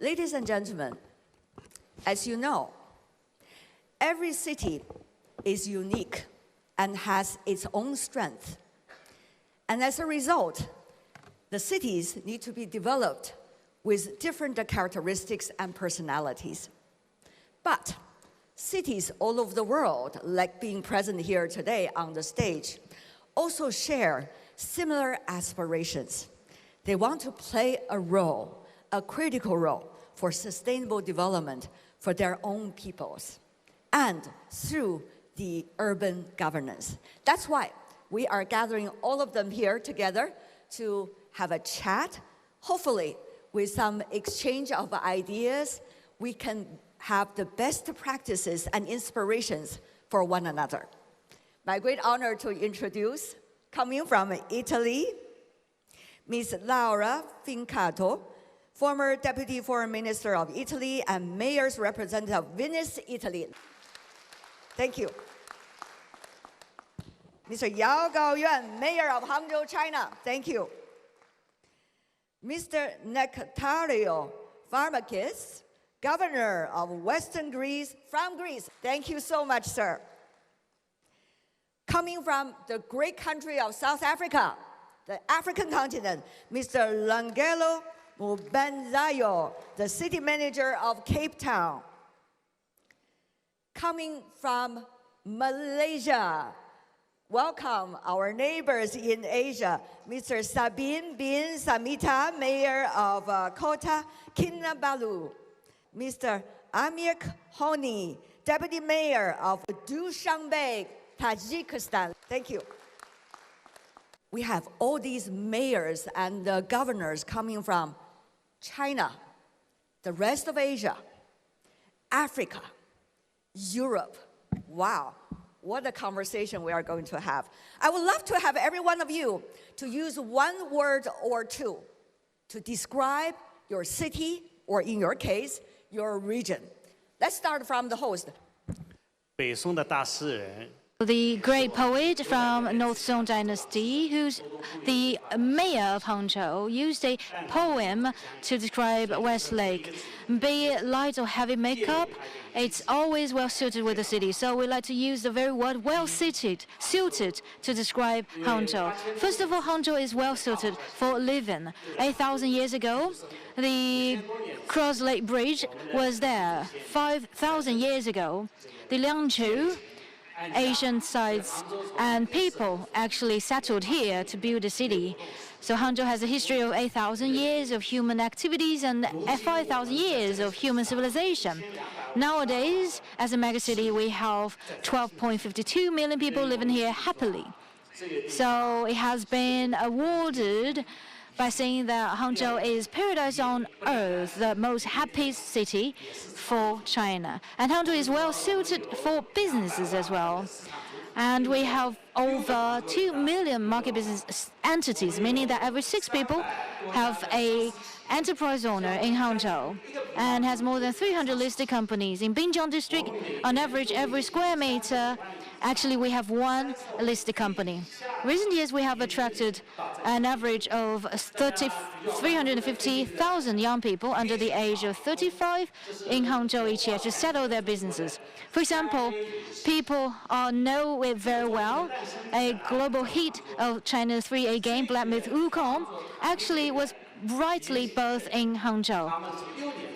Ladies and gentlemen, as you know, every city is unique and has its own strength. And as a result, the cities need to be developed with different characteristics and personalities. But cities all over the world, like being present here today on the stage, also share similar aspirations. They want to play a role, a critical role, for sustainable development for their own peoples and through the urban governance. That's why we are gathering all of them here together to have a chat. Hopefully, with some exchange of ideas, we can have the best practices and inspirations for one another. My great honor to introduce, coming from Italy, Ms. Laura Fincato, former Deputy Foreign Minister of Italy and Mayor's Representative of Venice, Italy. Thank you. Mr. Yao Gaoyuan, Mayor of Hangzhou, China. Thank you. Mr. Nectario Varmakis, Governor of Western Greece, from Greece. Thank you so much, sir. Coming from the great country of South Africa, the African continent, Mr. Langelo Mubenzayo, the City Manager of Cape Town. Coming from Malaysia, welcome our neighbors in Asia, Mr. Sabin bin Samita, Mayor of Kota Kinabalu, Mr. Amir Honi, Deputy Mayor of Dushanbe, Tajikistan. Thank you. We have all these mayors and governors coming from China, the rest of Asia, Africa, Europe. Wow. What a conversation we are going to have. I would love to have every one of you to use one word or two to describe your city, or in your case, your region. Let's start from the host. 北宋的大诗人 The great poet from North Song Dynasty, who's the mayor of Hangzhou, used a poem to describe Westlake. Be it light or heavy makeup, it's always well suited with the city. So we like to use the very word well suited to describe Hangzhou. First of all, Hangzhou is well suited for living. 8,000 years ago, the Cross Lake Bridge was there. 5,000 years ago, the Liangchu ancient sites and people actually settled here to build a city. So Hangzhou has a history of 8,000 years of human activities and 5,000 years of human civilization. Nowadays, as a megacity, we have 12.52 million people living here happily. So it has been awarded by saying that Hangzhou is paradise on earth, the most happiest city for China. And Hangzhou is well suited for businesses as well. And we have over 2 million market business entities, meaning that every 6 people have an enterprise owner in Hangzhou, and has more than 300 listed companies. In Binjiang district, on average, every square meter, actually we have one listed company. Recent years, we have attracted an average of 350,000 young people under the age of 35 in Hangzhou each year to settle their businesses. For example, people know it very well. A global hit of China's 3A game, Black Myth Wukong, actually was rightly birthed in Hangzhou.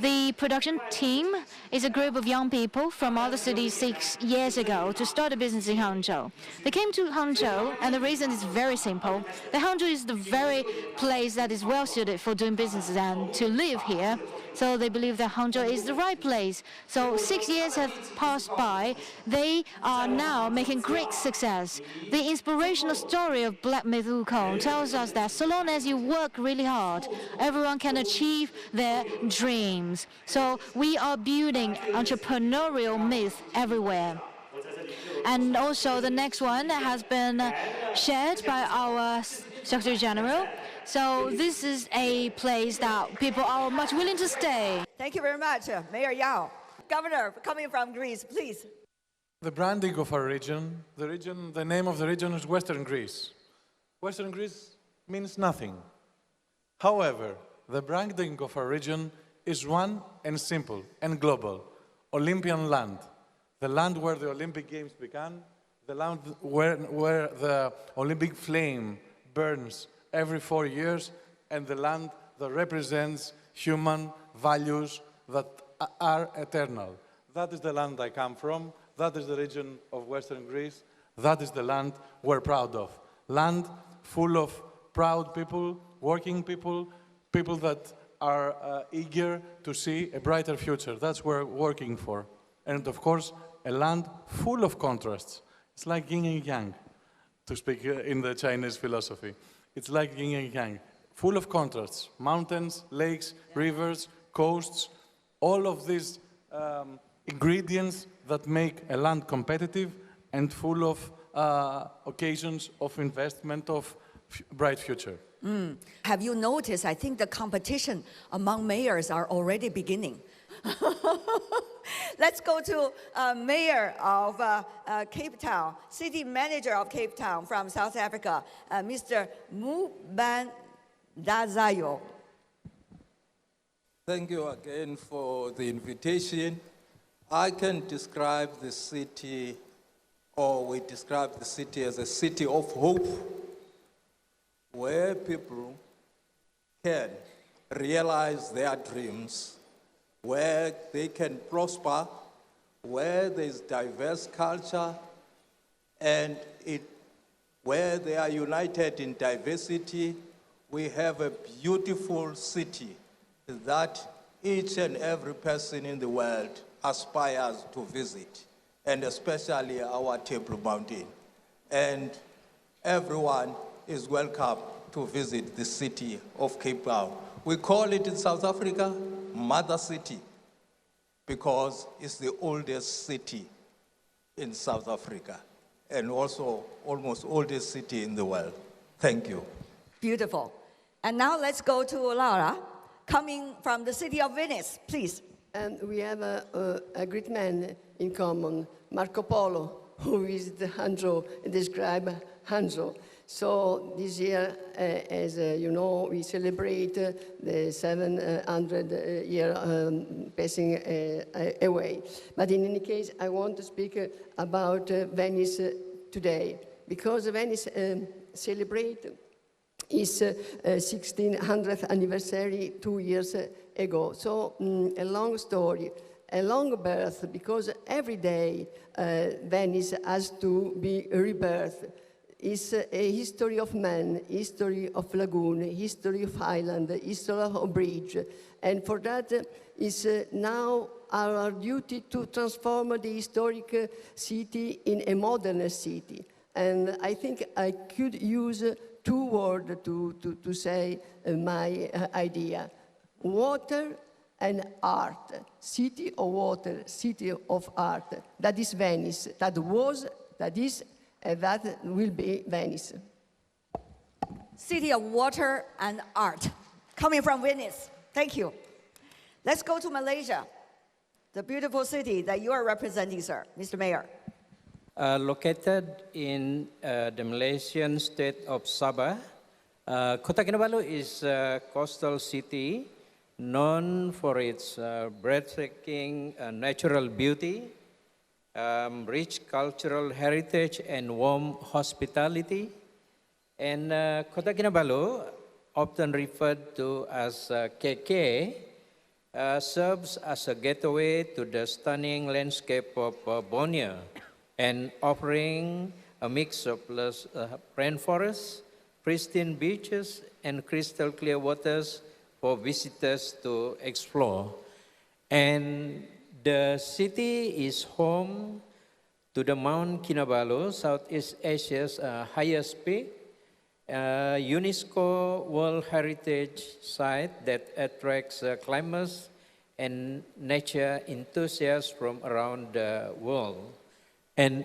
The production team is a group of young people from other cities 6 years ago to start a business in Hangzhou. They came to Hangzhou, and the reason is very simple. The Hangzhou is the very place that is well suited for doing businesses and to live here. So they believe that Hangzhou is the right place. So 6 years have passed by. They are now making great success. The inspirational story of Black Myth Wukong tells us that so long as you work really hard, everyone can achieve their dreams. So we are building entrepreneurial myth everywhere. And also the next one has been shared by our Secretary General. So this is a place that people are much willing to stay. Thank you very much, Mayor Yao. Governor, coming from Greece, please. The branding of our region, the name of the region is Western Greece. Western Greece means nothing. However, the branding of our region is one and simple and global. Olympian land, the land where the Olympic Games began, the land where the Olympic flame burns every 4 years, and the land that represents human values that are eternal. That is the land I come from. That is the region of Western Greece. That is the land we're proud of. Land full of proud people, working people, people that are eager to see a brighter future. That's what we're working for. And of course, a land full of contrasts. It's like yin and yang, to speak in the Chinese philosophy. It's like yin and yang, full of contrasts. Mountains, lakes, rivers, coasts, all of these ingredients that make a land competitive and full of occasions of investment of bright future. Have you noticed, I think the competition among mayors are already beginning. Let's go to Mayor of Cape Town, City Manager of Cape Town from South Africa, Mr. Dazayo. Thank you again for the invitation. I can describe the city, or we describe the city as a city of hope, where people can realize their dreams, where they can prosper, where there's diverse culture, and where they are united in diversity. We have a beautiful city that each and every person in the world aspires to visit, and especially our Table Mountain. And everyone is welcome to visit the city of Cape Town. We call it in South Africa, Mother City, because it's the oldest city in South Africa, and also almost oldest city in the world. Thank you. Beautiful. And now let's go to Laura, coming from the city of Venice, please. And we have a great man in common, Marco Polo, who visited Hangzhou and described Hangzhou. So this year, as you know, we celebrate the 700-year passing away. But in any case, I want to speak about Venice today, because Venice celebrates its 1600th anniversary 2 years ago. So a long story, a long birth, because every day Venice has to be rebirthed. It's a history of man, history of lagoon, history of island, history of bridge. And for that, it's now our duty to transform the historic city in a modern city. And I think I could use 2 words to say my idea: water and art. City of water, city of art. That is Venice. That was, that is, and that will be Venice. City of water and art, coming from Venice. Thank you. Let's go to Malaysia, the beautiful city that you are representing, sir, Mr. Mayor. Located in the Malaysian state of Sabah, Kota Kinabalu is a coastal city known for its breathtaking natural beauty, rich cultural heritage, and warm hospitality. And Kota Kinabalu, often referred to as KK, serves as a gateway to the stunning landscape of Borneo, and offering a mix of rainforests, pristine beaches, and crystal clear waters for visitors to explore. And the city is home to the Mount Kinabalu, Southeast Asia's highest peak, UNESCO World Heritage Site that attracts climbers and nature enthusiasts from around the world. And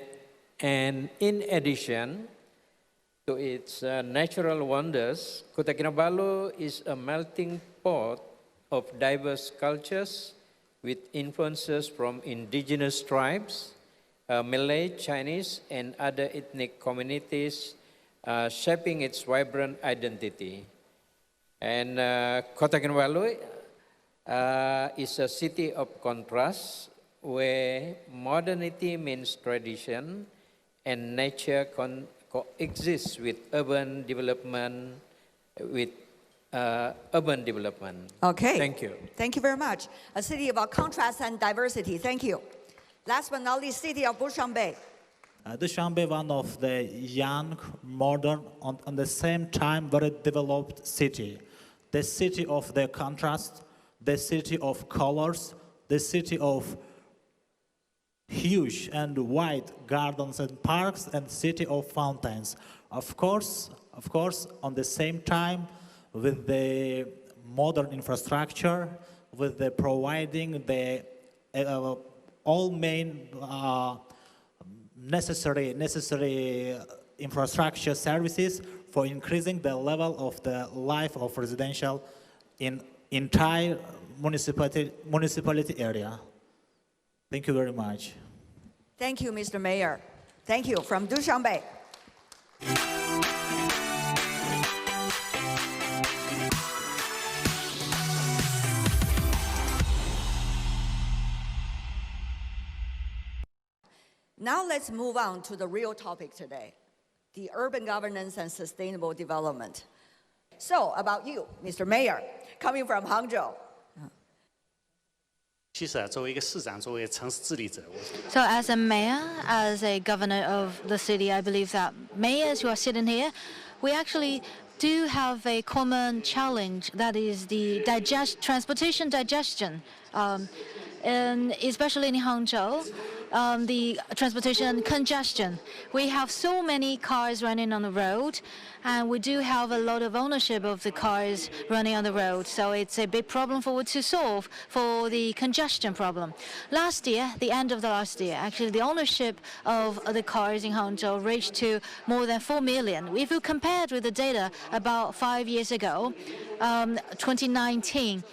in addition to its natural wonders, Kota Kinabalu is a melting pot of diverse cultures with influences from indigenous tribes, Malay, Chinese, and other ethnic communities, shaping its vibrant identity. And Kota Kinabalu is a city of contrast where modernity means tradition and nature coexists with urban development. Okay. Thank you. Thank you very much. A city about contrast and diversity. Thank you. Last but not least, city of Dushanbe. Dushanbe, one of the young, modern, on the same time very developed city. The city of the contrast, the city of colors, the city of huge and wide gardens and parks, and city of fountains. Of course, on the same time, with the modern infrastructure, with the providing the all main necessary infrastructure services for increasing the level of the life of residential in entire municipality area. Thank you very much. Thank you, Mr. Mayor. Thank you from Dushanbe. Now let's move on to the real topic today, the urban governance and sustainable development. So, about you, Mr. Mayor, coming from Hangzhou. 其实啊，作为一个市长，作为城市治理者， So as a mayor, as a governor of the city, I believe that mayors who are sitting here, we actually do have a common challenge, that is the transportation digestion. And especially in Hangzhou, the transportation congestion. We have so many cars running on the road, and we do have a lot of ownership of the cars running on the road. So it's a big problem to solve for the congestion problem. Last year, the end of the last year, actually the ownership of the cars in Hangzhou reached to more than 4 million. If you compare it with the data about 5 years ago, 2019,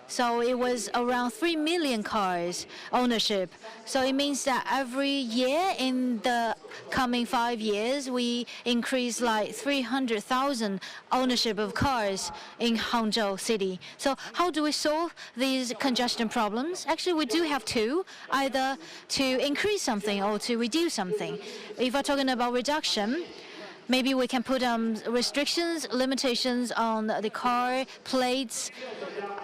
so it was around 3 million cars ownership. So it means that every year in the coming 5 years, we increase like 300,000 ownership of cars in Hangzhou City. So how do we solve these congestion problems? Actually, we do have two, either to increase something or to reduce something. If we're talking about reduction, maybe we can put restrictions, limitations on the car plates.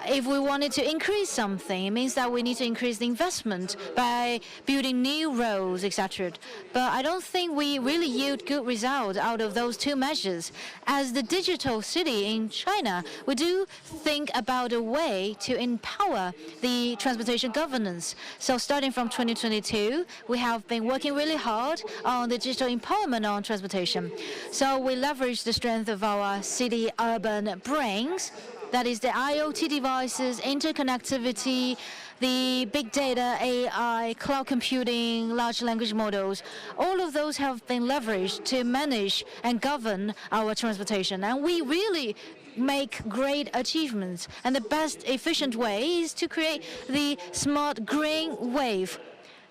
If we wanted to increase something, it means that we need to increase the investment by building new roads, etc. But I don't think we really yield good results out of those two measures. As the digital city in China, we do think about a way to empower the transportation governance. So starting from 2022, we have been working really hard on the digital empowerment on transportation. So we leverage the strength of our city urban brains, that is the IoT devices, interconnectivity, the big data, AI, cloud computing, large language models. All of those have been leveraged to manage and govern our transportation. And we really make great achievements. And the best efficient way is to create the smart green wave,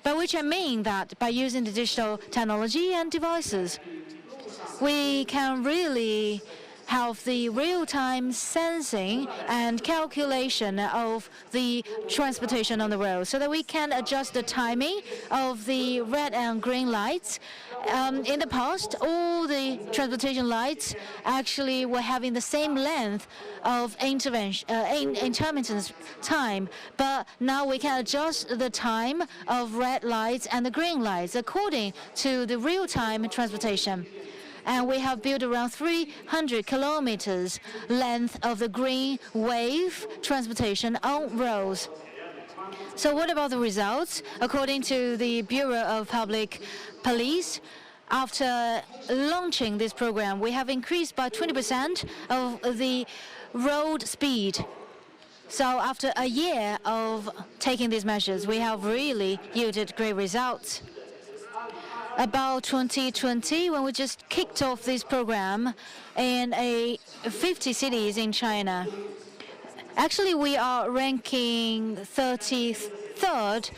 by which I mean that by using the digital technology and devices, we can really have the real-time sensing and calculation of the transportation on the road, so that we can adjust the timing of the red and green lights. In the past, all the transportation lights actually were having the same length of intermittence time, but now we can adjust the time of red lights and the green lights according to the real-time transportation. And we have built around 300 kilometers length of the green wave transportation on roads. So what about the results? According to the Bureau of Public Police, after launching this program, we have increased by 20% of the road speed. So after a year of taking these measures, we have really yielded great results. About 2020, when we just kicked off this program in 50 cities in China. Actually, we are ranking 33rd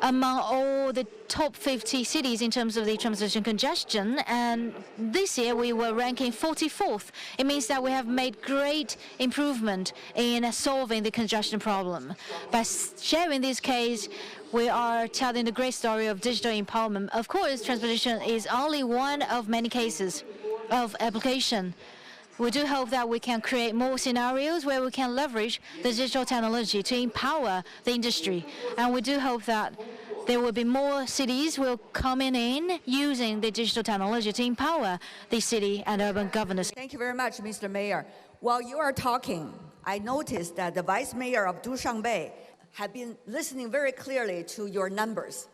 among all the top 50 cities in terms of the transportation congestion, and this year we were ranking 44th. It means that we have made great improvement in solving the congestion problem. By sharing this case, we are telling the great story of digital empowerment. Of course, transportation is only one of many cases of application. We do hope that we can create more scenarios where we can leverage the digital technology to empower the industry. And we do hope that there will be more cities will coming in using the digital technology to empower the city and urban governors. Thank you very much, Mr. Mayor. While you are talking, I noticed that the Vice Mayor of Dushanbe had been listening very clearly to your numbers.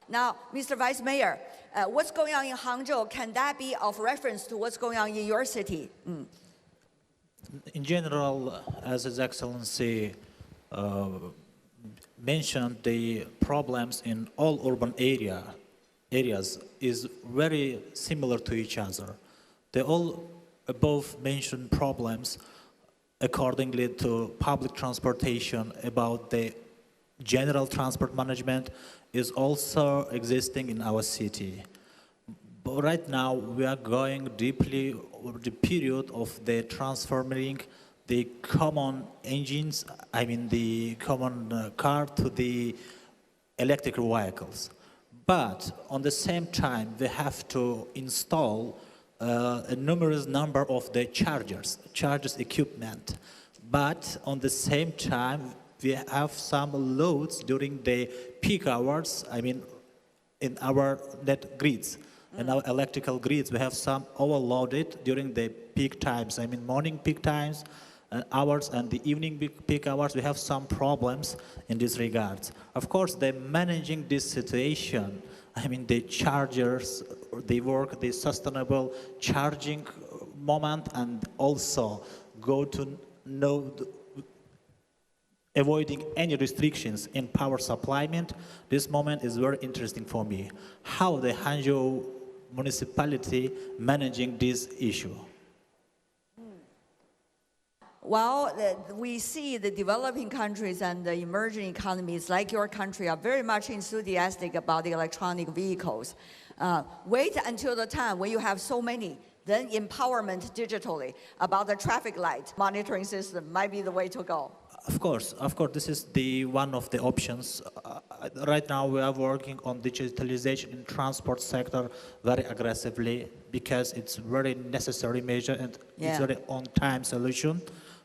Now, Mr. Vice Mayor, what's going on in Hangzhou, can that be of reference to what's going on in your city? In general, as His Excellency mentioned, the problems in all urban areas is very similar to each other. The all above mentioned problems accordingly to public transportation about the general transport management is also existing in our city. But right now, we are going deeply over the period of the transforming the common engines, the common car to the electric vehicles. But on the same time, we have to install a numerous number of the chargers equipment. But on the same time, we have some loads during the peak hours, in our net grids. In our electrical grids, we have some overloaded during the peak times, morning peak times, hours, and the evening peak hours. We have some problems in this regards. Of course, they're managing this situation. The chargers, they work the sustainable charging moment and also go to avoiding any restrictions in power supply. This moment is very interesting for me. How the Hangzhou municipality managing this issue? Well, we see the developing countries and the emerging economies like your country are very much enthusiastic about the electronic vehicles. Wait until the time when you have so many, then empowerment digitally about the traffic light monitoring system might be the way to go. Of course, this is one of the options. Right now, we are working on digitalization in transport sector very aggressively because it's very necessary measure and it's very on-time solution.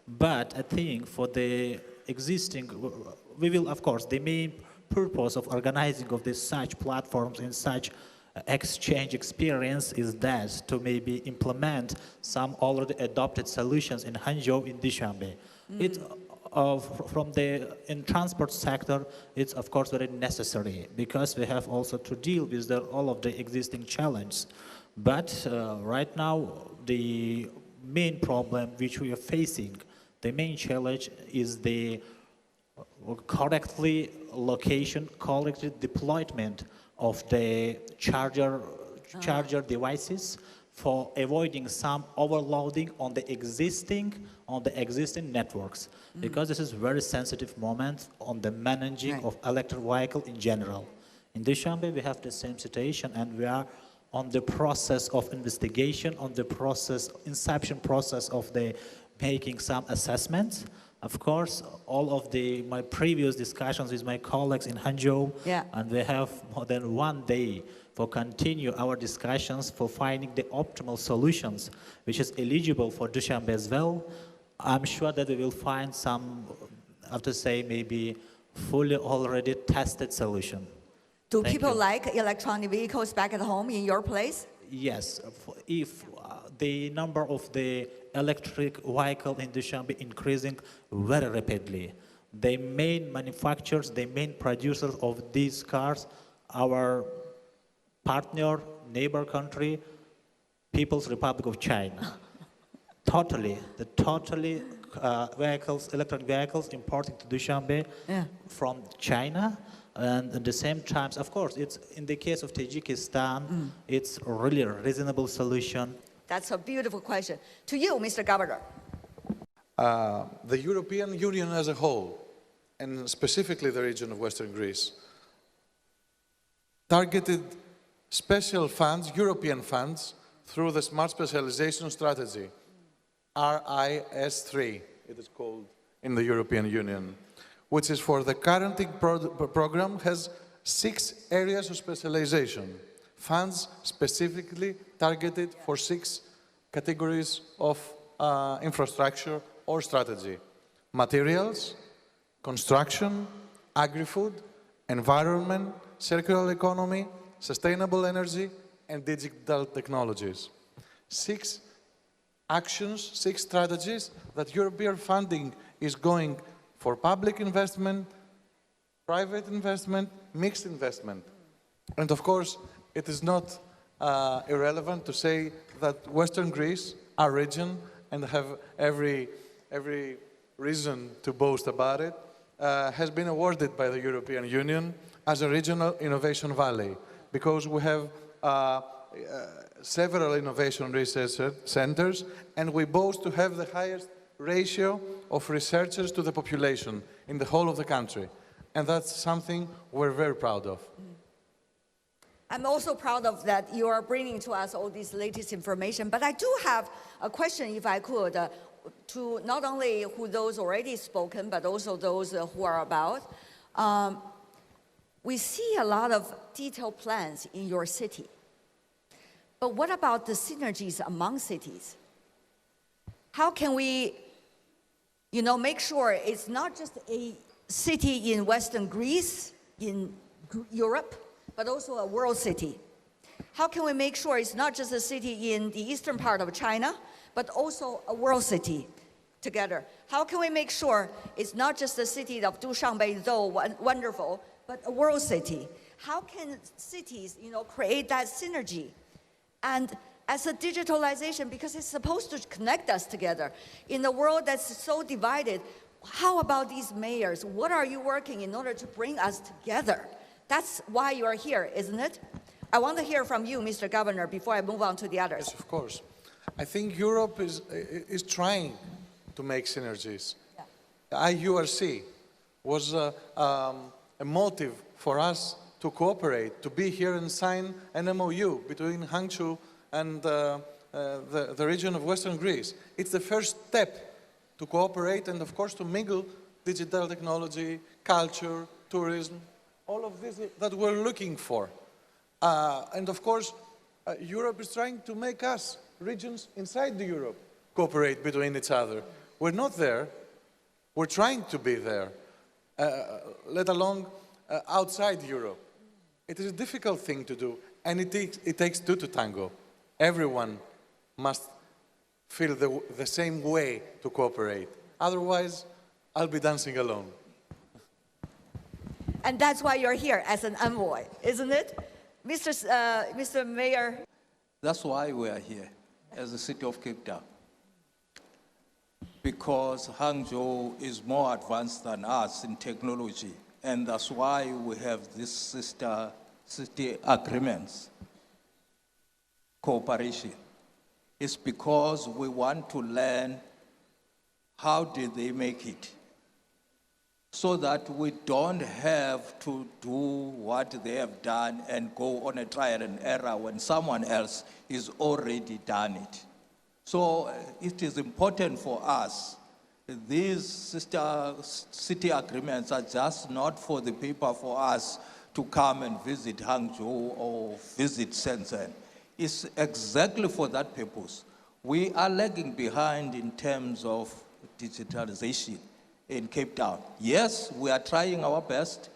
But I think for the existing, we will, of course, the main purpose of organizing of these such platforms in such exchange experience is that to maybe implement some already adopted solutions in Hangzhou, in Dushanbe. In transport sector, it's of course very necessary because we have also to deal with all of the existing challenges. But right now, the main problem which we are facing, the main challenge is the correctly deployment of the charger devices for avoiding some overloading on the existing networks, because this is a very sensitive moment on the managing of electric vehicle in general. In Dushanbe, we have the same situation, and we are on the process of investigation, on the inception process of the making some assessments. Of course, all of my previous discussions with my colleagues in Hangzhou, and we have more than 1 day for continue our discussions for finding the optimal solutions, which is eligible for Dushanbe as well. I'm sure that we will find some, I have to say, maybe fully already tested solution. Do people like electronic vehicles back at home in your place? Yes, if the number of the electric vehicle in Dushanbe increasing very rapidly. The main manufacturers, the main producers of these cars, our partner, neighbor country, People's Republic of China. Electric vehicles imported to Dushanbe from China. And at the same time, of course, it's in the case of Tajikistan, it's really a reasonable solution. That's a beautiful question. To you, Mr. Governor. The European Union as a whole, and specifically the region of Western Greece, targeted special funds, European funds, through the Smart Specialization Strategy, RIS3, it is called in the European Union, which is for the current program, has 6 areas of specialization, funds specifically targeted for 6 categories of infrastructure or strategy: materials, construction, agri-food, environment, circular economy, sustainable energy, and digital technologies. 6 actions, 6 strategies that European funding is going for public investment, private investment, mixed investment. And of course, it is not irrelevant to say that Western Greece, our region, and have every reason to boast about it, has been awarded by the European Union as a regional innovation valley, because we have several innovation research centers, and we boast to have the highest ratio of researchers to the population in the whole of the country. And that's something we're very proud of. I'm also proud of that you are bringing to us all this latest information, but I do have a question, if I could, to not only who those already spoken, but also those who are about. We see a lot of detailed plans in your city, but what about the synergies among cities? How can we, make sure it's not just a city in Western Greece, in Europe, but also a world city? How can we make sure it's not just a city in the eastern part of China, but also a world city together? How can we make sure it's not just a city of Dushanbe, though wonderful, but a world city? How can cities, create that synergy? And as a digitalization, because it's supposed to connect us together, in a world that's so divided, how about these mayors? What are you working in order to bring us together? That's why you are here, isn't it? I want to hear from you, Mr. Governor, before I move on to the others. Yes, of course. I think Europe is trying to make synergies. Yeah. IURC was a motive for us to cooperate, to be here and sign an MOU between Hangzhou and the region of Western Greece. It's the first step to cooperate and, of course, to mingle digital technology, culture, tourism, all of this that we're looking for. And of course, Europe is trying to make us, regions inside the Europe, cooperate between each other. We're not there. We're trying to be there, let alone outside Europe. It is a difficult thing to do, and it takes 2 to tango. Everyone must feel the same way to cooperate. Otherwise, I'll be dancing alone. And that's why you're here as an envoy, isn't it? Mr. Mayor? That's why we are here as the city of Cape Town. Because Hangzhou is more advanced than us in technology. And that's why we have these sister city agreements, cooperation. It's because we want to learn how did they make it, so that we don't have to do what they have done and go on a trial and error when someone else is already done it. So it is important for us. These sister city agreements are just not for the people, for us to come and visit Hangzhou or visit Shenzhen. It's exactly for that purpose. We are lagging behind in terms of digitalization in Cape Town. Yes, we are trying our best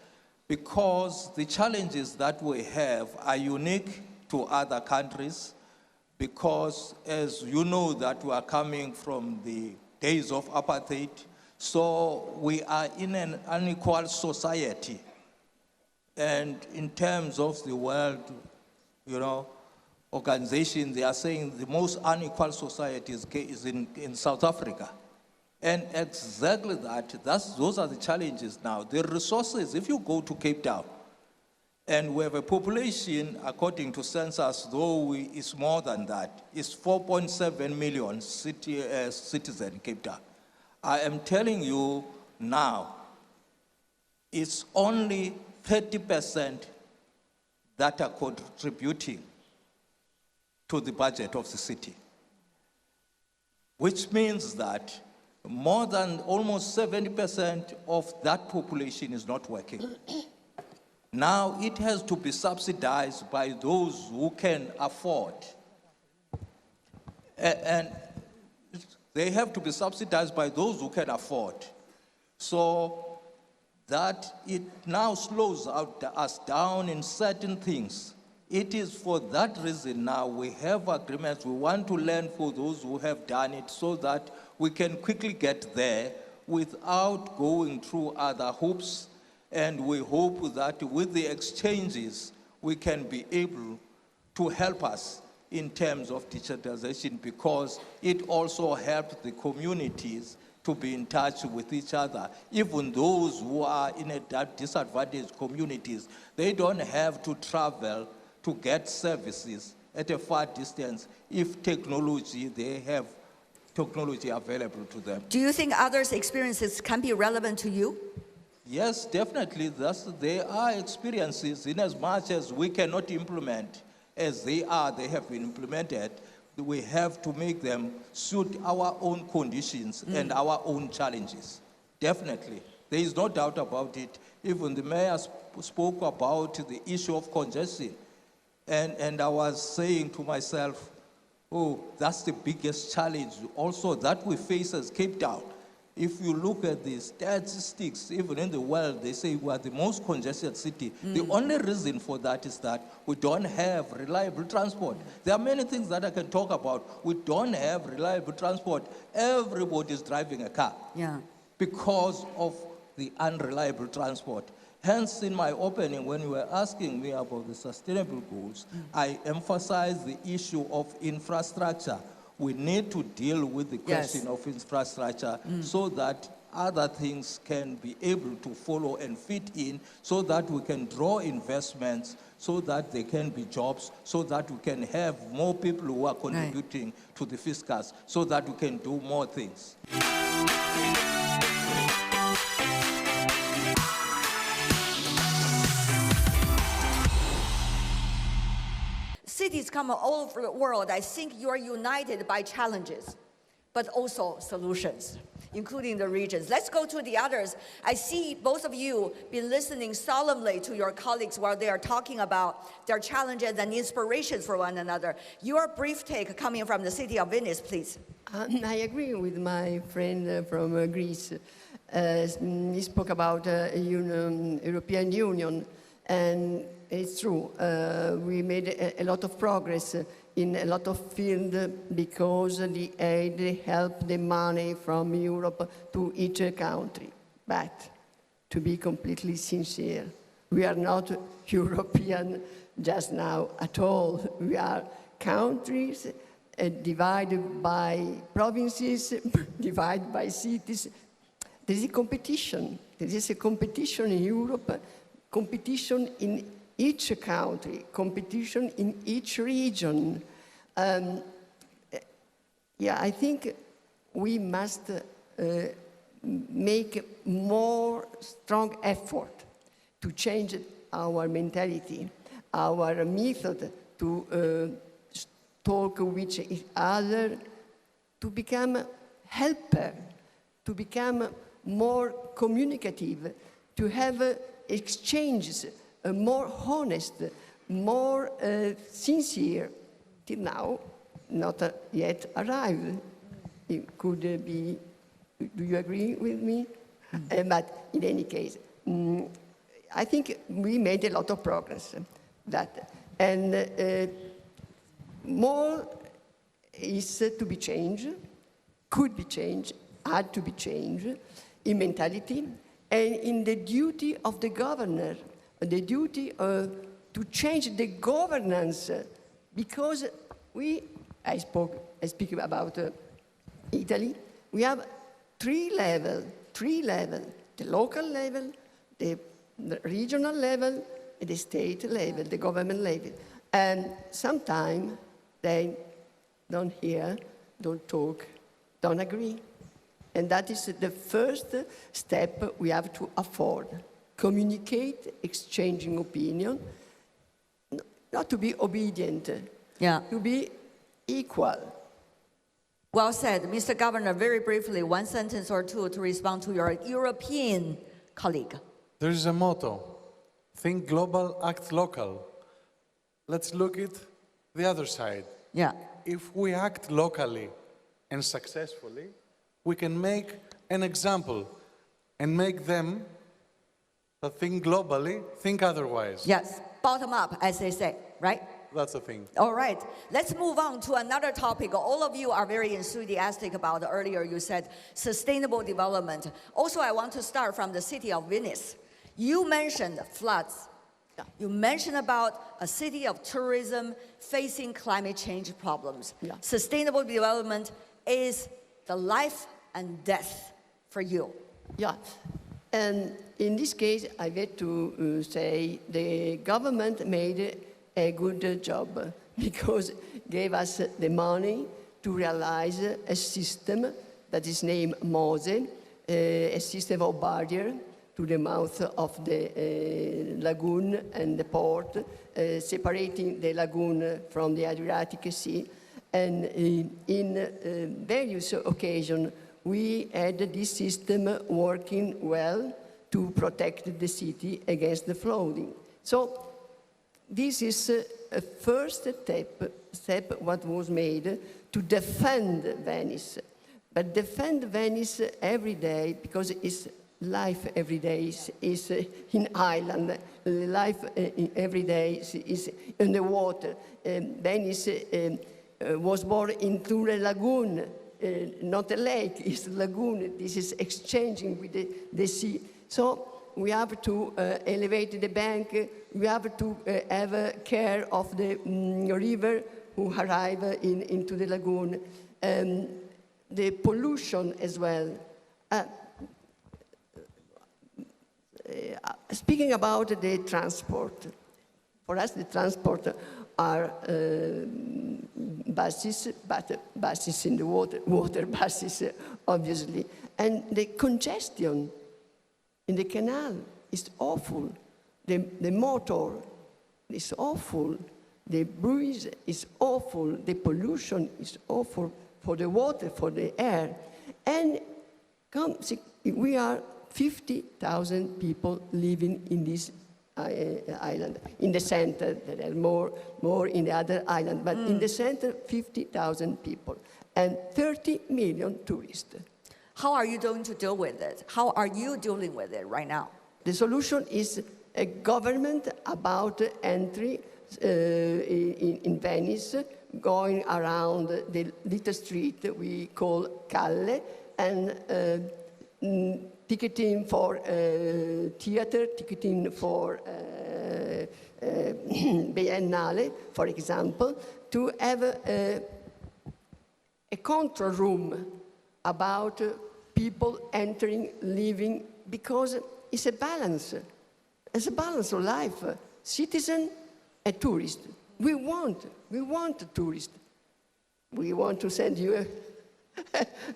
because the challenges that we have are unique to other countries, because as you know that we are coming from the days of apartheid, so we are in an unequal society. And in terms of the world, organization, they are saying the most unequal society is in South Africa. And exactly those are the challenges now. The resources, if you go to Cape Town, and we have a population, according to census, though it's more than that, it's 4.7 million citizens in Cape Town. I am telling you now, it's only 30% that are contributing to the budget of the city, which means that more than almost 70% of that population is not working. Now it has to be subsidized by those who can afford. And they have to be subsidized by those who can afford. So that it now slows us down in certain things. It is for that reason now we have agreements. We want to learn for those who have done it so that we can quickly get there without going through other hoops. And we hope that with the exchanges, we can be able to help us in terms of digitalization, because it also helps the communities to be in touch with each other. Even those who are in disadvantaged communities, they don't have to travel to get services at a far distance if they have technology available to them. Do you think others' experiences can be relevant to you? Yes, definitely. There are experiences in as much as we cannot implement as they have been implemented. We have to make them suit our own conditions and our own challenges. Definitely. There is no doubt about it. Even the mayor spoke about the issue of congestion. And I was saying to myself, oh, that's the biggest challenge also that we face as Cape Town. If you look at the statistics, even in the world, they say we are the most congested city. The only reason for that is that we don't have reliable transport. There are many things that I can talk about. We don't have reliable transport. Everybody is driving a car because of the unreliable transport. Hence, in my opening, when you were asking me about the sustainable goals, I emphasized the issue of infrastructure. We need to deal with the question of infrastructure so that other things can be able to follow and fit in, so that we can draw investments, so that there can be jobs, so that we can have more people who are contributing to the fiscus, so that we can do more things. Cities come all over the world. I think you are united by challenges, but also solutions, including the regions. Let's go to the others. I see both of you been listening solemnly to your colleagues while they are talking about their challenges and inspirations for one another. Your brief take coming from the city of Venice, please. I agree with my friend from Greece. He spoke about European Union, and it's true. We made a lot of progress in a lot of fields because the aid, the help, the money from Europe to each country. But to be completely sincere, we are not European just now at all. We are countries divided by provinces, divided by cities. There is a competition. There is a competition in Europe, competition in each country, competition in each region. I think we must make more strong effort to change our mentality, our method to talk with each other, to become helper, to become more communicative, to have exchanges more honest, more sincere. Till now, not yet arrived. It could be, do you agree with me? But in any case, I think we made a lot of progress. And more is to be changed, could be changed, had to be changed in mentality and in the duty of the governor, the duty to change the governance, because I speak about Italy, we have three levels, the local level, the regional level, and the state level, the government level. And sometimes they don't hear, don't talk, don't agree. And that is the first step we have to afford. Communicate, exchanging opinion. not to be obedient, Yeah. to be equal. Well said. Mr. Governor, very briefly, one sentence or two to respond to your European colleague. There is a motto, think global, act local. Let's look at the other side. Yeah. If we act locally and successfully, we can make an example and make them that think globally, think otherwise. Yes. Bottom up, as they say, right? That's the thing. All right, let's move on to another topic. All of you are very enthusiastic about. Earlier you said sustainable development. Also, I want to start from the city of Venice. You mentioned floods. You mentioned about a city of tourism facing climate change problems. Yeah. Sustainable development is the life and death for you. Yeah, and in this case, I get to say the government made a good job because gave us the money to realize a system that is named MOSE, a system of barrier to the mouth of the lagoon and the port, separating the lagoon from the Adriatic Sea. And in various occasions, we had this system working well to protect the city against the flooding. So this is a first step what was made to defend Venice. But defend Venice every day because it's life every day is in island. Life every day is in the water. Venice was born into a lagoon, not a lake, it's a lagoon. This is exchanging with the sea. So we have to elevate the bank. We have to have care of the river who arrive into the lagoon. The pollution as well. Speaking about the transport, for us the transport are buses, but buses in the water buses, obviously. And the congestion in the canal is awful. The motor is awful. The breeze is awful. The pollution is awful for the water, for the air. And we are 50,000 people living in this island. In the center, there are more in the other island, but in the center, 50,000 people and 30 million tourists. How are you going to deal with it? How are you dealing with it right now? The solution is a government about entry in Venice, going around the little street we call Calle, and ticketing for theater, ticketing for Biennale, for example, to have a control room about people entering, leaving, because it's a balance. It's a balance of life. Citizen and tourist. We want a tourist. We want to send you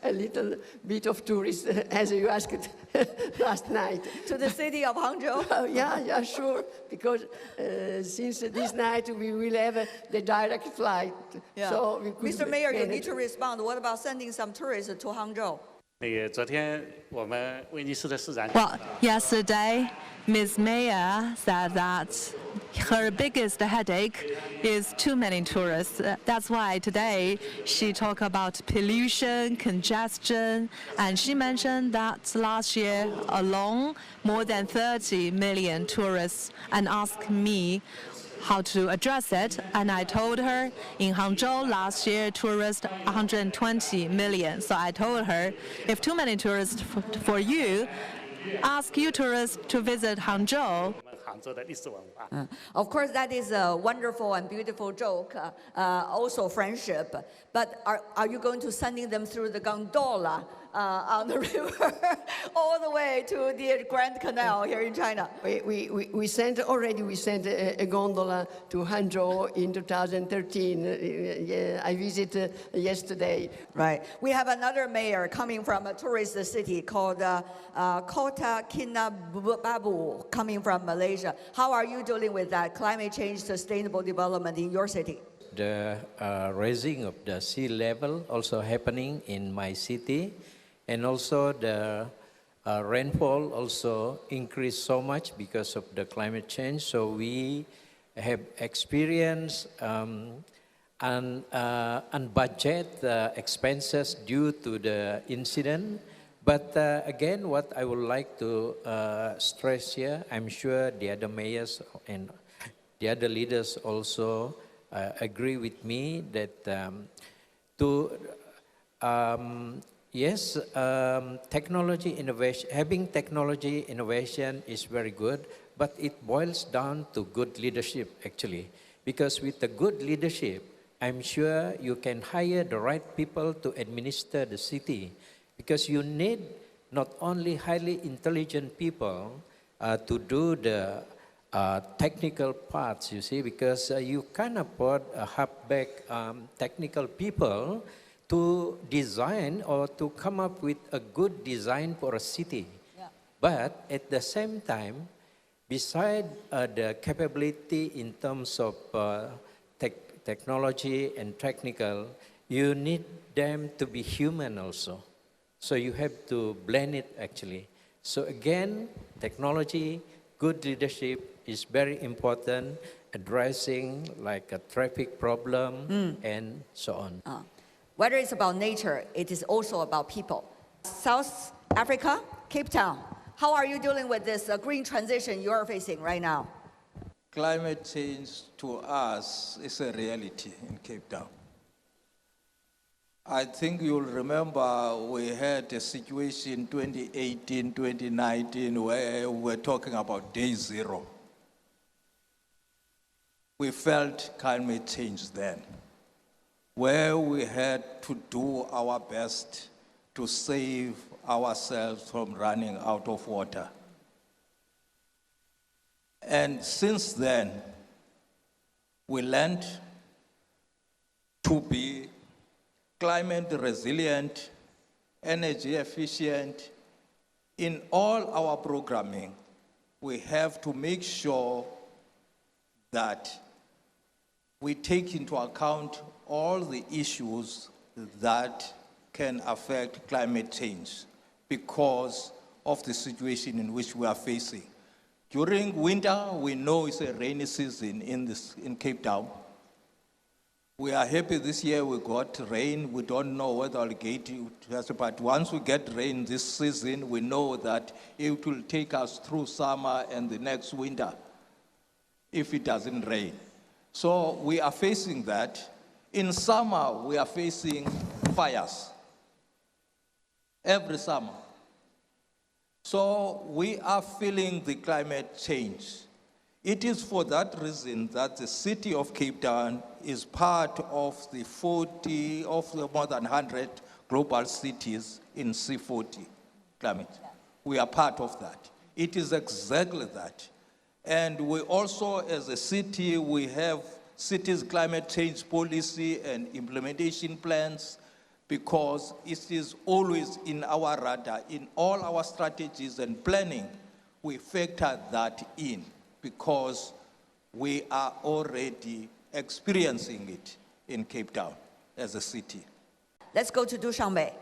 a little bit of tourists, as you asked last night. To the city of Hangzhou? Yeah, sure. Because since this night we will have the direct flight. Yeah. So we could Mr. Mayor, you manage. need to respond. What about sending some tourists to Hangzhou? 昨天我们威尼斯的市长 Well, yesterday, Ms. Mayor said that her biggest headache is too many tourists. That's why today she talked about pollution, congestion, and she mentioned that last year alone, more than 30 million tourists, and asked me how to address it, and I told her in Hangzhou last year tourists 120 million. So I told her, if too many tourists for you, ask you tourists to visit Hangzhou. 杭州的历史文化。 Of course, that is a wonderful and beautiful joke, also friendship. But are you going to sending them through the gondola on the river all the way to the Grand Canal here in China. We sent a gondola to Hangzhou in 2013. I visited yesterday. Right. We have another mayor coming from a tourist city called Kota Kinabalu, coming from Malaysia. How are you dealing with that climate change, sustainable development in your city? The raising of the sea level also happening in my city, and also the rainfall also increased so much because of the climate change. So we have experienced unbudgeted expenses due to the incident. But again, what I would like to stress here, I'm sure the other mayors and the other leaders also agree with me that technology innovation, having technology innovation is very good, but it boils down to good leadership actually. Because with the good leadership, I'm sure you can hire the right people to administer the city. Because you need not only highly intelligent people to do the technical parts, you see, because you can't afford a half-back technical people to design or to come up with a good design for a city. Yeah. But at the same time, beside the capability in terms of technology and technical, you need them to be human also. So you have to blend it actually. So again, technology, good leadership is very important, addressing like a traffic problem and so on. Whether it's about nature, it is also about people. South Africa, Cape Town, how are you dealing with this green transition you are facing right now? Climate change to us is a reality in Cape Town. I think you'll remember we had a situation 2018, 2019 where we were talking about day zero. We felt climate change then, where we had to do our best to save ourselves from running out of water. And since then, we learned to be climate resilient, energy efficient. In all our programming, we have to make sure that we take into account all the issues that can affect climate change because of the situation in which we are facing. During winter, we know it's a rainy season in Cape Town. We are happy this year we got rain. We don't know whether I'll get it, but once we get rain this season, we know that it will take us through summer and the next winter if it doesn't rain. So we are facing that. In summer, we are facing fires every summer. So we are feeling the climate change. It is for that reason that the city of Cape Town is part of the 40 of the more than 100 global cities in C40 climate. We are part of that. It is exactly that. And we also, as a city, we have cities climate change policy and implementation plans because it is always in our radar. In all our strategies and planning, we factor that in because we are already experiencing it in Cape Town as a city. Let's go to Dushanbe.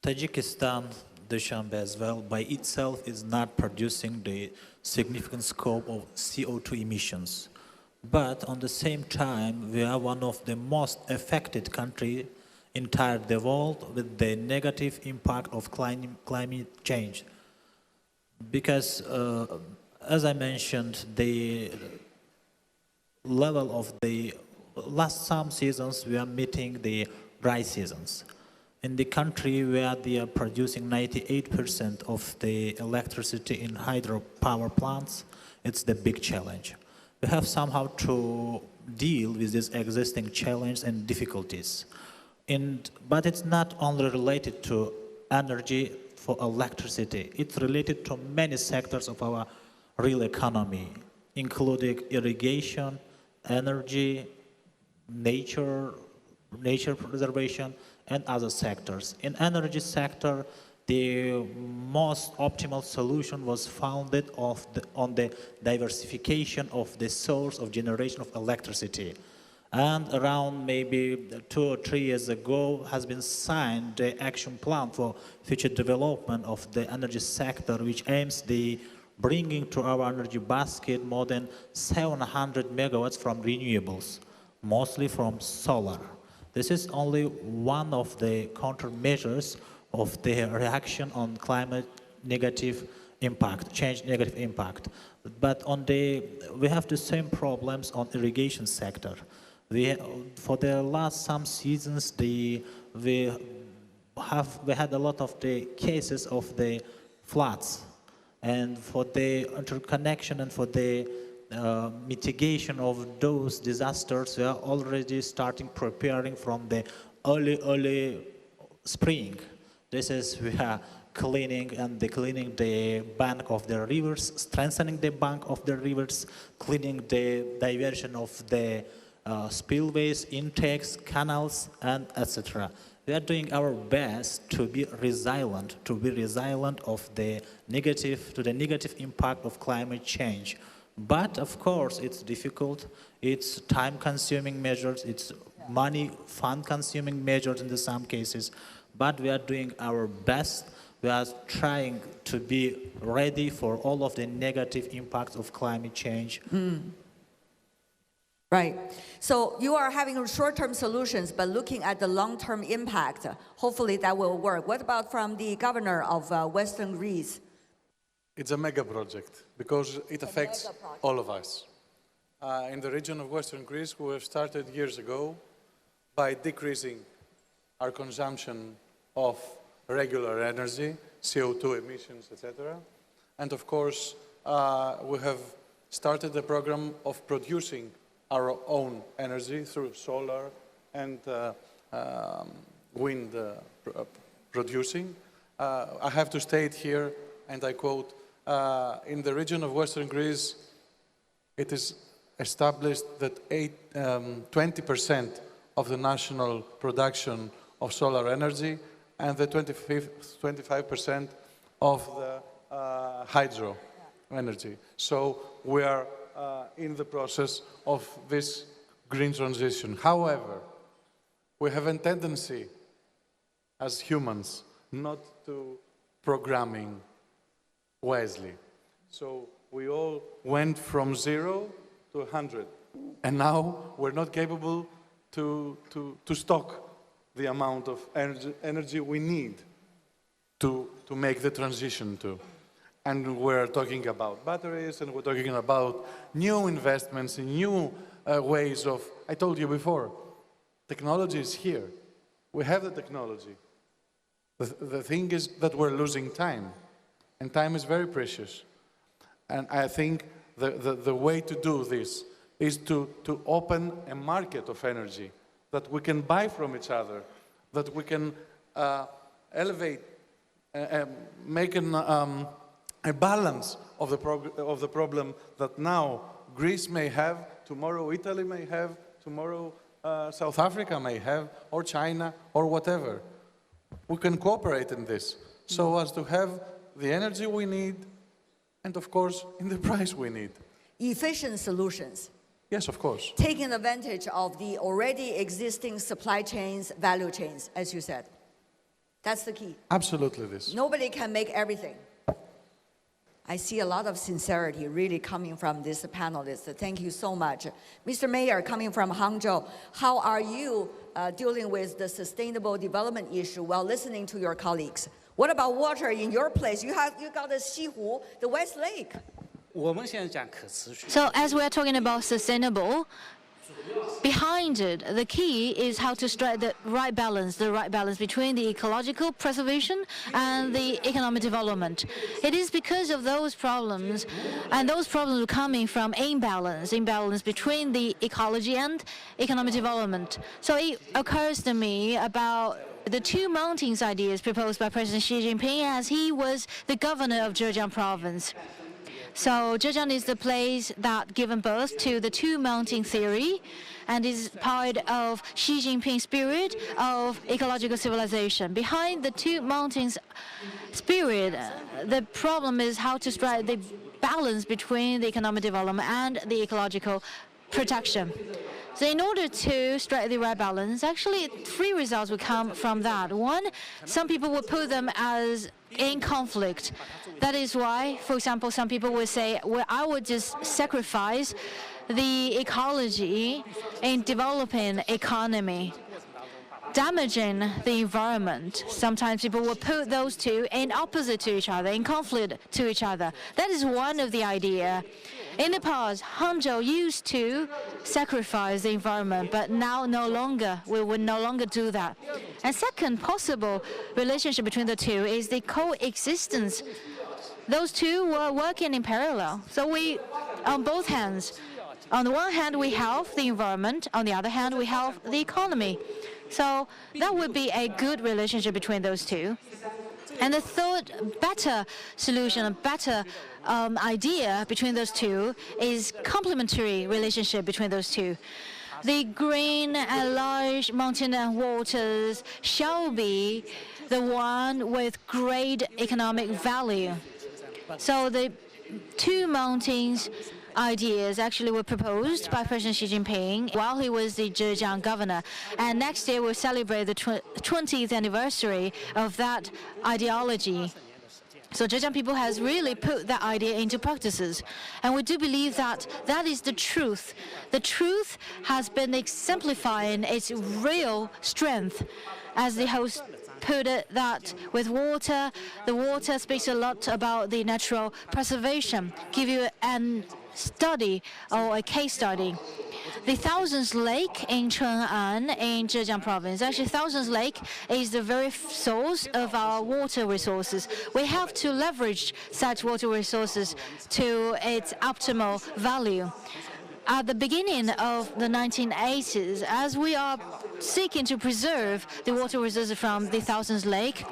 Tajikistan, Dushanbe as well, by itself is not producing the significant scope of CO2 emissions. But on the same time, we are one of the most affected countries entire the world with the negative impact of climate change. Because, as I mentioned, the level of the last some seasons, we are meeting the dry seasons. In the country where they are producing 98% of the electricity in hydropower plants, it's the big challenge. We have somehow to deal with this existing challenge and difficulties. But it's not only related to energy for electricity. It's related to many sectors of our real economy, including irrigation, energy, nature preservation, and other sectors. In energy sector, the most optimal solution was founded on the diversification of the source of generation of electricity. And around maybe 2 or 3 years ago has been signed the action plan for future development of the energy sector, which aims the bringing to our energy basket more than 700 megawatts from renewables, mostly from solar. This is only one of the countermeasures of the reaction on climate negative impact, change negative impact. But we have the same problems on irrigation sector. For the last some seasons, we had a lot of the cases of the floods, and for the interconnection and for the mitigation of those disasters, we are already starting preparing from the early spring. This is we are cleaning the bank of the rivers, strengthening the bank of the rivers, cleaning the diversion of the spillways, intakes, canals, and etc. We are doing our best to be resilient, of the negative impact of climate change. But of course, it's difficult. It's time-consuming measures. It's money, fund-consuming measures in some cases. But we are doing our best. We are trying to be ready for all of the negative impacts of climate change. Right. So you are having short-term solutions, but looking at the long-term impact, hopefully that will work. What about from the governor of Western Greece? It's a mega project because it affects all of us. In the region of Western Greece, we have started years ago by decreasing our consumption of regular energy, CO2 emissions, etc. And of course, we have started a program of producing our own energy through solar and wind producing. I have to state here, and I quote, in the region of Western Greece, it is established that 20% of the national production of solar energy and the 25% of the hydro energy. So we are in the process of this green transition. However, we have a tendency as humans not to programming wisely. So we all went from 0 to 100, and now we're not capable to stock the amount of energy we need to make the transition to. And we're talking about batteries, and we're talking about new investments in new ways of, I told you before, technology is here. We have the technology. The thing is that we're losing time, and time is very precious. And I think the way to do this is to open a market of energy that we can buy from each other, that we can elevate, make a balance of the problem that now Greece may have, tomorrow Italy may have, tomorrow South Africa may have, or China, or whatever. We can cooperate in this so as to have the energy we need and, of course, in the price we need. Efficient solutions. Yes, of course. Taking advantage of the already existing supply chains, value chains, as you said. That's the key. Absolutely this. Nobody can make everything. I see a lot of sincerity really coming from this panelist. Thank you so much. Mr. Mayor, coming from Hangzhou, how are you dealing with the sustainable development issue while listening to your colleagues? What about water in your place? You got the Xihu, the West Lake. So as we are talking about sustainable, behind it, the key is how to strike the right balance between the ecological preservation and the economic development. It is because of those problems, and those problems are coming from imbalance between the ecology and economic development. So it occurs to me about the two mountains ideas proposed by President Xi Jinping as he was the governor of Zhejiang province. So Zhejiang is the place that given birth to the two mountain theory and is part of Xi Jinping's spirit of ecological civilization. Behind the two mountains spirit, the problem is how to strike the balance between the economic development and the ecological protection. So in order to strike the right balance, actually three results will come from that. One, some people will put them as in conflict. That is why, for example, some people will say, well, I would just sacrifice the ecology in developing economy, damaging the environment. Sometimes people will put those two in opposite to each other, in conflict to each other. That is one of the idea. In the past, Hangzhou used to sacrifice the environment, but now no longer. We will no longer do that. And second possible relationship between the two is the coexistence. Those two were working in parallel. So we, on both hands, on the one hand we have the environment, on the other hand we have the economy. So that would be a good relationship between those two. And the third better solution, a better idea between those two is complementary relationship between those two. The green and large mountain and waters shall be the one with great economic value. So the two mountains ideas actually were proposed by President Xi Jinping while he was the Zhejiang governor. And next year we'll celebrate the 20th anniversary of that ideology. So Zhejiang people has really put that idea into practices. And we do believe that that is the truth. The truth has been exemplifying its real strength. As the host put it, that with water, the water speaks a lot about the natural preservation. Give you an study or a case study. The Thousands Lake in Cheng'an in Zhejiang province. Actually, Thousands Lake is the very source of our water resources. We have to leverage such water resources to its optimal value. At the beginning of the 1980s, as we are seeking to preserve the water resources from the Thousands Lake,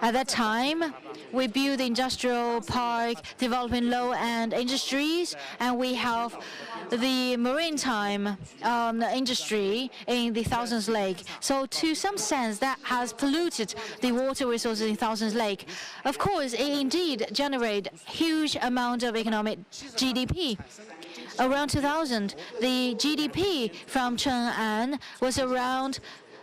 at that time, we build the industrial park, developing low-end industries, and we have the maritime industry in the Thousands Lake. So to some sense, that has polluted the water resources in Thousands Lake. Of course, it indeed generates huge amount of economic GDP. Around 2000, the GDP from Cheng'an was around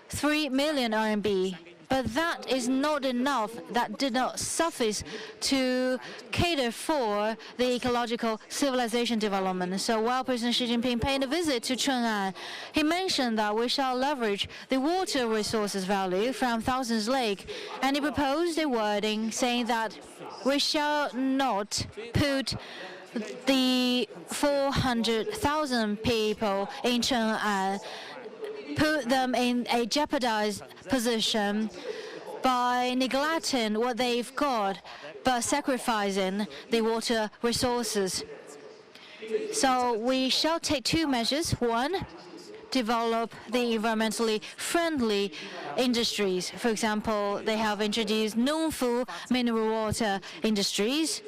3 million RMB. But that is not enough. That did not suffice to cater for the ecological civilization development. So while President Xi Jinping paid a visit to Cheng'an, he mentioned that we shall leverage the water resources value from Thousands Lake, and he proposed a wording saying that we shall not put the 400,000 people in Cheng'an, put them in a jeopardized position by neglecting what they've got, but sacrificing the water resources. So we shall take two measures. One, develop the environmentally friendly industries. For example, they have introduced non-fuel mineral water industries.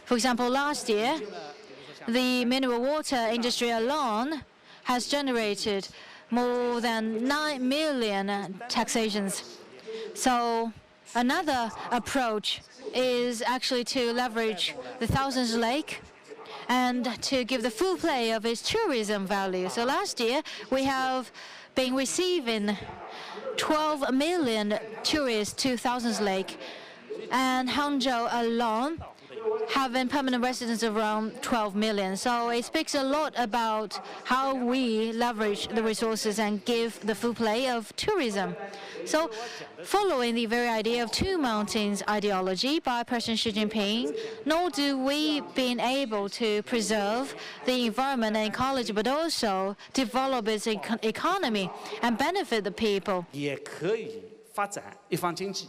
For example, last year, the mineral water industry alone has generated more than 9 million taxations. So another approach is actually to leverage the Thousands Lake and to give the full play of its tourism value. So last year, we have been receiving 12 million tourists to Thousands Lake, and Hangzhou alone having permanent residents of around 12 million. So it speaks a lot about how we leverage the resources and give the full play of tourism. So following the very idea of two mountains ideology by President Xi Jinping, not do we been able to preserve the environment and ecology, but also develop its economy and benefit the people. 也可以发展一方经济，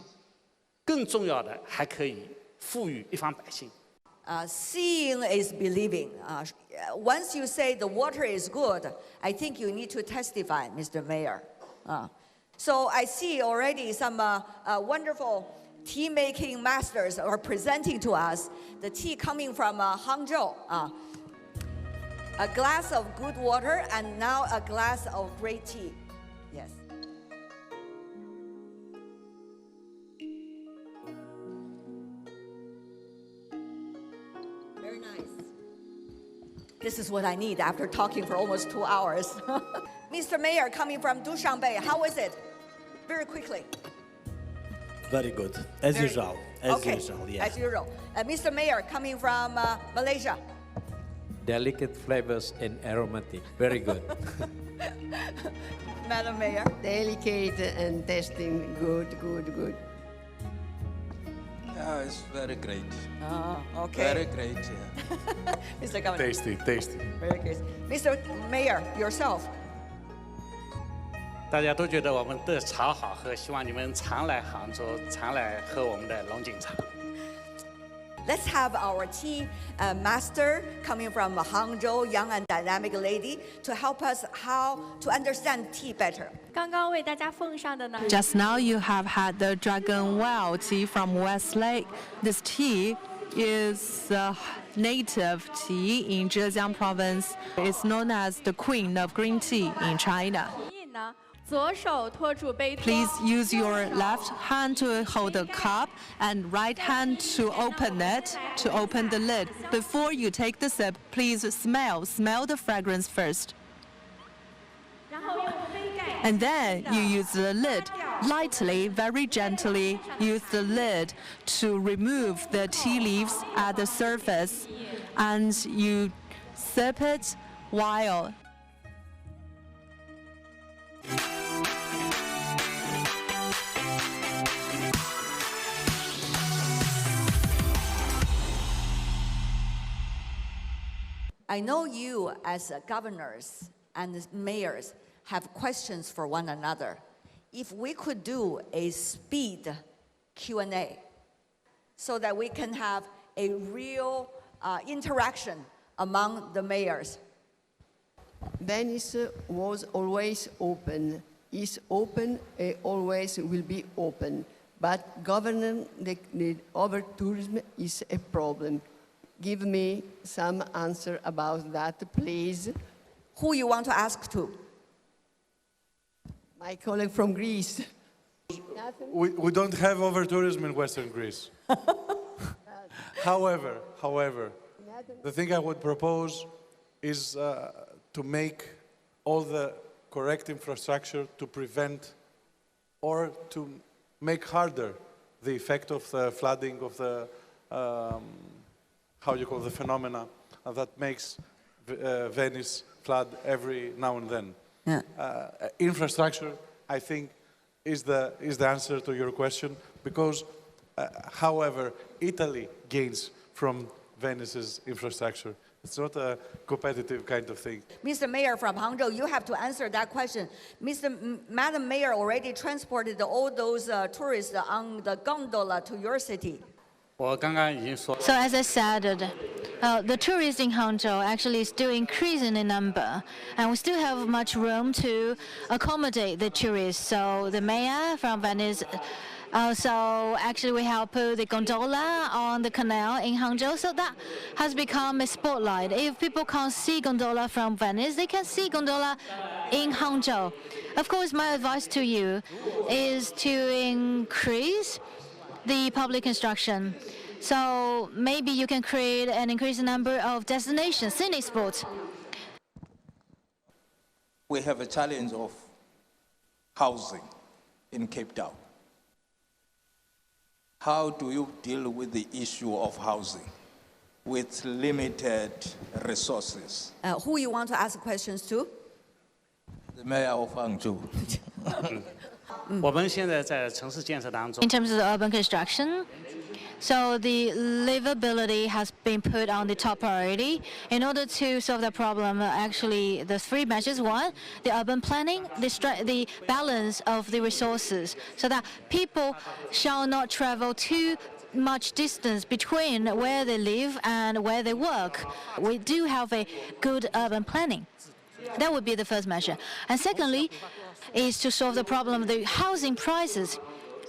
更重要的还可以富裕一方百姓。 Seeing is believing. Once you say the water is good, I think you need to testify, Mr. Mayor. So I see already some wonderful tea making masters are presenting to us the tea coming from Hangzhou. A glass of good water and now a glass of great tea. Yes. Very nice. This is what I need after talking for almost 2 hours. Mr. Mayor coming from Dushanbe, how is it? Very quickly. Very good, as usual. As usual, yes. As usual. Mr. Mayor coming from Malaysia. Delicate flavors and aromatic. Very good. Madam Mayor. Delicate and tasting good, good, good. Yeah, it's very great. Okay. Very great, yeah. Mr. Governor. Tasty, tasty. Very good. Mr. Mayor, yourself. 大家都觉得我们的茶好喝，希望你们常来杭州，常来喝我们的龙井茶。 Let's have our tea master coming from Hangzhou, young and dynamic lady, to help us how to understand tea better. 刚刚为大家奉上的呢， Just now you have had the Dragon Well tea from Westlake. This tea is native tea in Zhejiang province. It's known as the queen of green tea in China. 印呢，左手托住杯托 Please use your left hand to hold the cup and right hand to open it, to open the lid. Before you take the sip, please smell the fragrance first. 然后用杯盖 And then you use the lid. Lightly, very gently, use the lid to remove the tea leaves at the surface. And you sip it while I know you as governors and mayors have questions for one another. If we could do a speed Q&A so that we can have a real interaction among the mayors. Venice was always open, is open, and always will be open. But governing the over-tourism is a problem. Give me some answer about that, please. Who you want to ask to? My colleague from Greece. We don't have over-tourism in Western Greece. However, the thing I would propose is to make all the correct infrastructure to prevent or to make harder the effect of the flooding of the, the phenomena that makes Venice flood every now and then. Yeah. Infrastructure, I think, is the answer to your question, because, however, Italy gains from Venice's infrastructure. It's not a competitive kind of thing. Mr. Mayor from Hangzhou, you have to answer that question. Madam Mayor already transported all those tourists on the gondola to your city. 我刚刚已经说， So as I said, the tourists in Hangzhou actually still increasing in number, and we still have much room to accommodate the tourists. So the mayor from Venice also actually we have put the gondola on the canal in Hangzhou, so that has become a spotlight. If people can't see gondola from Venice, they can see gondola in Hangzhou. Of course, my advice to you is to increase the public construction. So maybe you can create an increasing number of destinations, scenic spots. We have a challenge of housing in Cape Town. How do you deal with the issue of housing with limited resources? Who you want to ask questions to? The mayor of Hangzhou. 我们现在在城市建设当中 In，terms of the urban construction, so the livability has been put on the top priority. In order to solve the problem, actually, the three measures: one, the urban planning, the balance of the resources, so that people shall not travel too much distance between where they live and where they work. We do have a good urban planning. That would be the first measure. And secondly, is to solve the problem of the housing prices.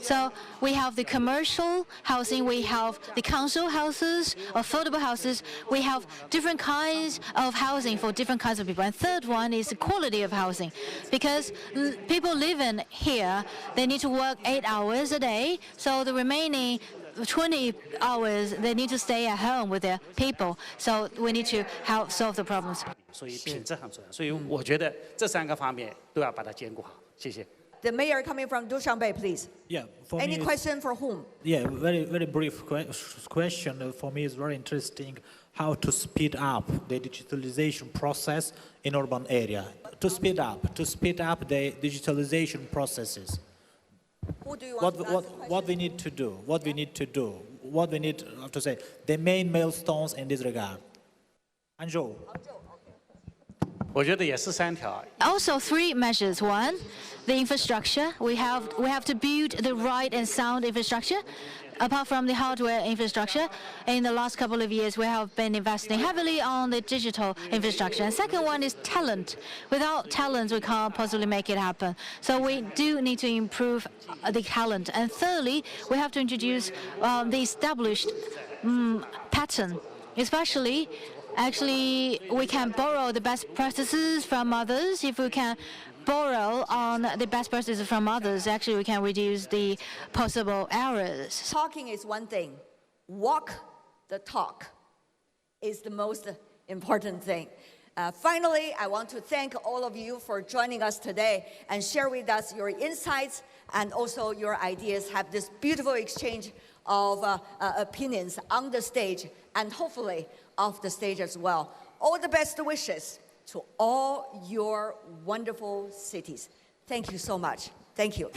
So we have the commercial housing, we have the council houses, affordable houses. We have different kinds of housing for different kinds of people. And third one is the quality of housing. Because people living here, they need to work 8 hours a day. So the remaining 20 hours, they need to stay at home with their people. So we need to help solve the problems. 所以品质很重要。所以我觉得这3个方面都要把它兼顾好。谢谢。 The mayor coming from Dushanbe, please. Yeah, for Any me, question for whom? yeah, very brief question for me is very interesting. How to speed up the digitalization process in urban area? To speed up the digitalization processes. Who do you want to ask the What question? we need to do? What we need to say? The main milestones in this regard. Hangzhou. 我觉得也是3条。 Also, 3 measures. One, the infrastructure. We have to build the right and sound infrastructure. Apart from the hardware infrastructure, in the last couple of years, we have been investing heavily on the digital infrastructure. And second one is talent. Without talent, we can't possibly make it happen. So we do need to improve the talent. And thirdly, we have to introduce the established pattern, especially. Actually, we can borrow the best practices from others. If we can borrow on the best practices from others, actually we can reduce the possible errors. Talking is one thing. Walk the talk is the most important thing. Finally, I want to thank all of you for joining us today and share with us your insights and also your ideas. Have this beautiful exchange of opinions on the stage and hopefully off the stage as well. All the best wishes to all your wonderful cities. Thank you so much. Thank you.